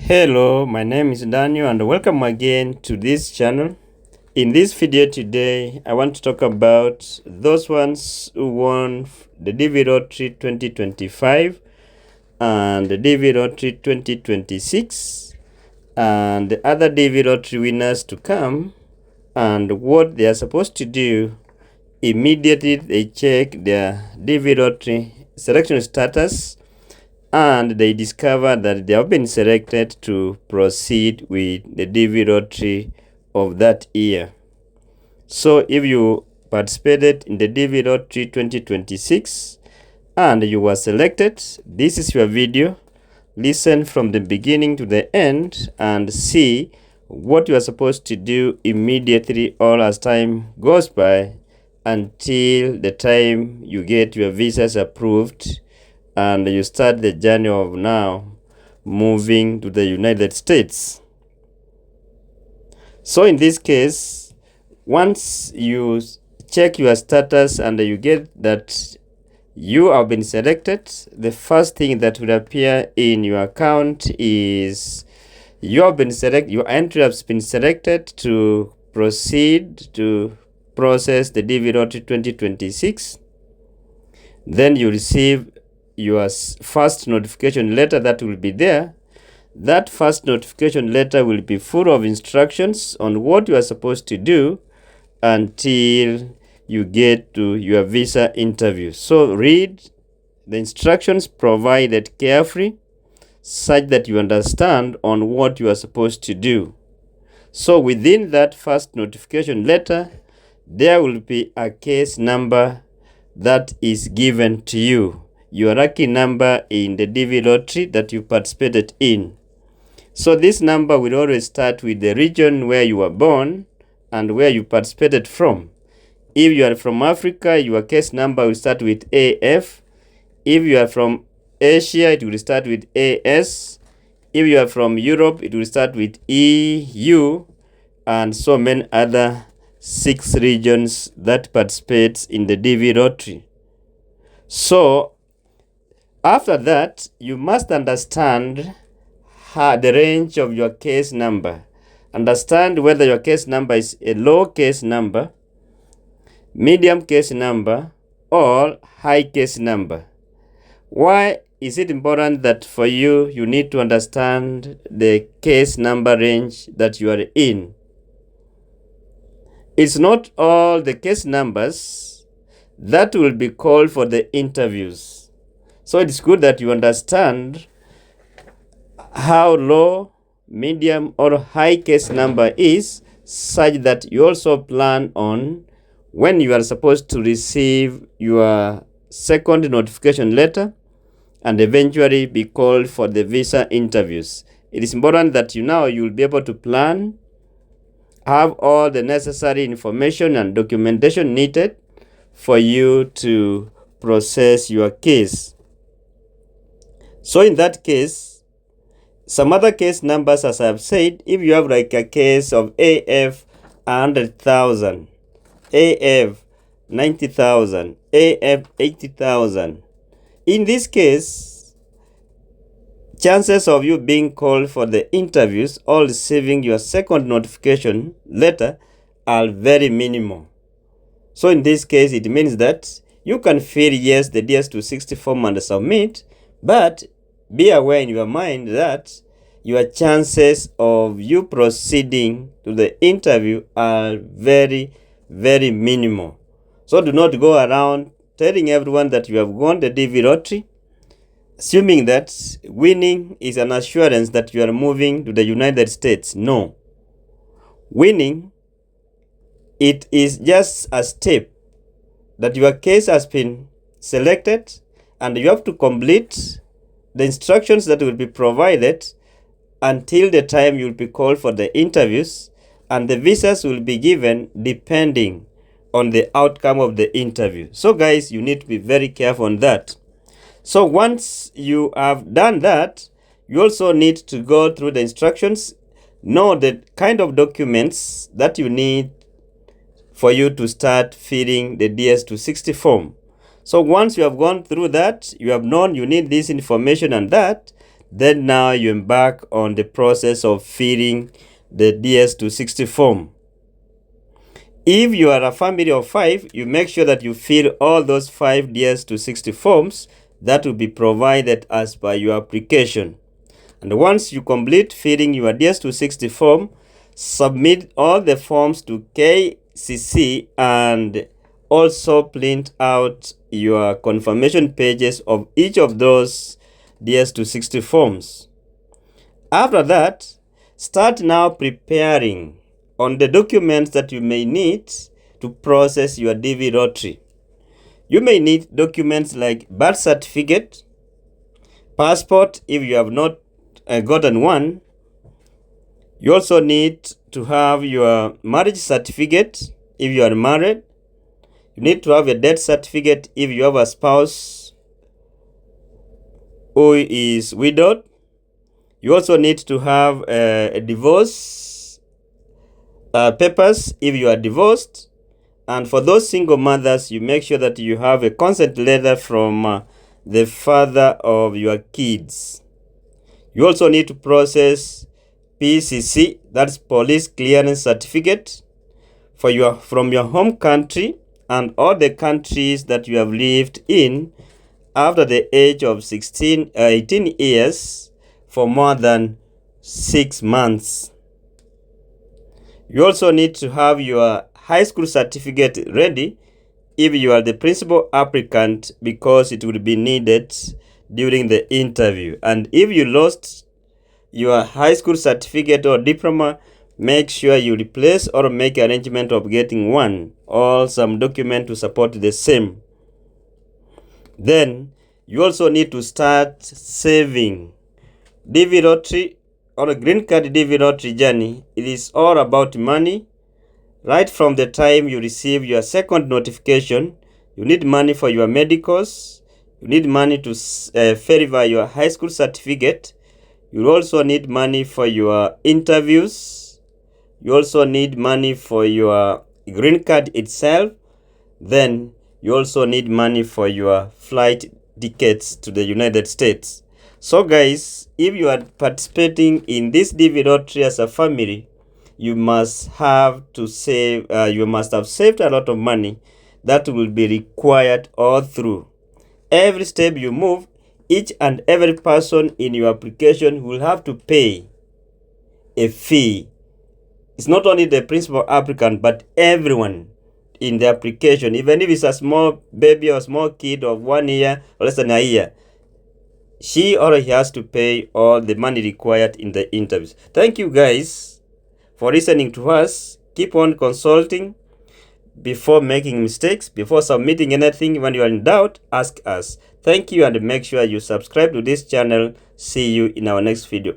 Hello, my name is Daniel and welcome again to this channel. In this video today, I want to talk about those ones who won the Dv Lottery 2025 and the Dv Lottery 2026 and the other Dv Lottery winners to come and what they are supposed to do immediately they check their Dv Lottery selection status and they discover that they have been selected to proceed with the Dv Lottery of that year. So if you participated in the Dv Lottery 2026 and you were selected, this is your video. Listen from the beginning to the end and see what you are supposed to do immediately or as time goes by until the time you get your visas approved and you start the journey of now moving to the United States. So in this case, once you check your status and you get that you have been selected, the first thing that will appear in your account is your entry has been selected to proceed to process the Dv Lottery 2026. Then you receive your first notification letter that will be there. That first notification letter will be full of instructions on what you are supposed to do until you get to your visa interview. So read the instructions provided carefully such that you understand on what you are supposed to do. So within that first notification letter, there will be a case number that is given to you, your lucky number in the Dv Lottery that you participated in. So this number will always start with the region where you were born and where you participated from. If you are from Africa, your case number will start with AF. If you are from Asia, it will start with AS. If you are from Europe, it will start with EU, and so many other 6 regions that participates in the Dv Lottery. So after that, you must understand the range of your case number. Understand whether your case number is a low case number, medium case number, or high case number. Why is it important that for you need to understand the case number range that you are in? It's not all the case numbers that will be called for the interviews. So it's good that you understand how low, medium, or high case number is, such that you also plan on when you are supposed to receive your second notification letter and eventually be called for the visa interviews. It is important that you will be able to plan, have all the necessary information and documentation needed for you to process your case. So in that case, some other case numbers, as I have said, if you have like a case of AF 100,000, AF 90,000, AF 80,000, in this case, chances of you being called for the interviews or receiving your second notification letter are very minimal. So in this case, it means that you can fill yes the DS260 form and submit, but be aware in your mind that your chances of you proceeding to the interview are very, very minimal. So do not go around telling everyone that you have won the Dv Lottery, assuming that winning is an assurance that you are moving to the United States. No. Winning, it is just a step that your case has been selected and you have to complete the instructions that will be provided until the time you will be called for the interviews, and the visas will be given depending on the outcome of the interview. So guys, you need to be very careful on that. So once you have done that, you also need to go through the instructions, know the kind of documents that you need for you to start filling the DS260 form. So once you have gone through that, you have known you need this information and that, Then now you embark on the process of filling the DS260 form. If you are a family of 5, you make sure that you fill all those 5 DS260 forms that will be provided as per your application. And once you complete filling your DS260 form, submit all the forms to KCC and also print out your confirmation pages of each of those DS260 forms. After that, start now preparing on the documents that you may need to process your DV lottery. You may need documents like birth certificate, passport if you have not gotten one. You also need to have your marriage certificate if you are married. You need to have a death certificate if you have a spouse who is widowed. You also need to have a divorce papers if you are divorced. And for those single mothers, you make sure that you have a consent letter from the father of your kids. You also need to process PCC, that's police clearance certificate, from your home country and all the countries that you have lived in after the age of 18 years for more than 6 months. You also need to have your high school certificate ready if you are the principal applicant, because it will be needed during the interview. And if you lost your high school certificate or diploma, make sure you replace or make arrangement of getting one or some document to support the same. Then you also need to start saving. DV Lottery or a GreenCard Dv Lottery journey, it is all about money. Right from the time you receive your second notification, you need money for your medicals, you need money to verify your high school certificate, you also need money for your interviews, you also need money for your green card itself, then you also need money for your flight tickets to the United States. So guys, if you are participating in this DV Lottery as a family, you must have to save, you must have saved a lot of money that will be required all through. Every step you move, each and every person in your application will have to pay a fee. It's not only the principal applicant, but everyone in the application, even if it's a small baby or small kid of 1 year or less than a year, she or he has to pay all the money required in the interviews. Thank you guys for listening to us. Keep on consulting before making mistakes, before submitting anything. When you are in doubt, ask us. Thank you, and make sure you subscribe to this channel. See you in our next video.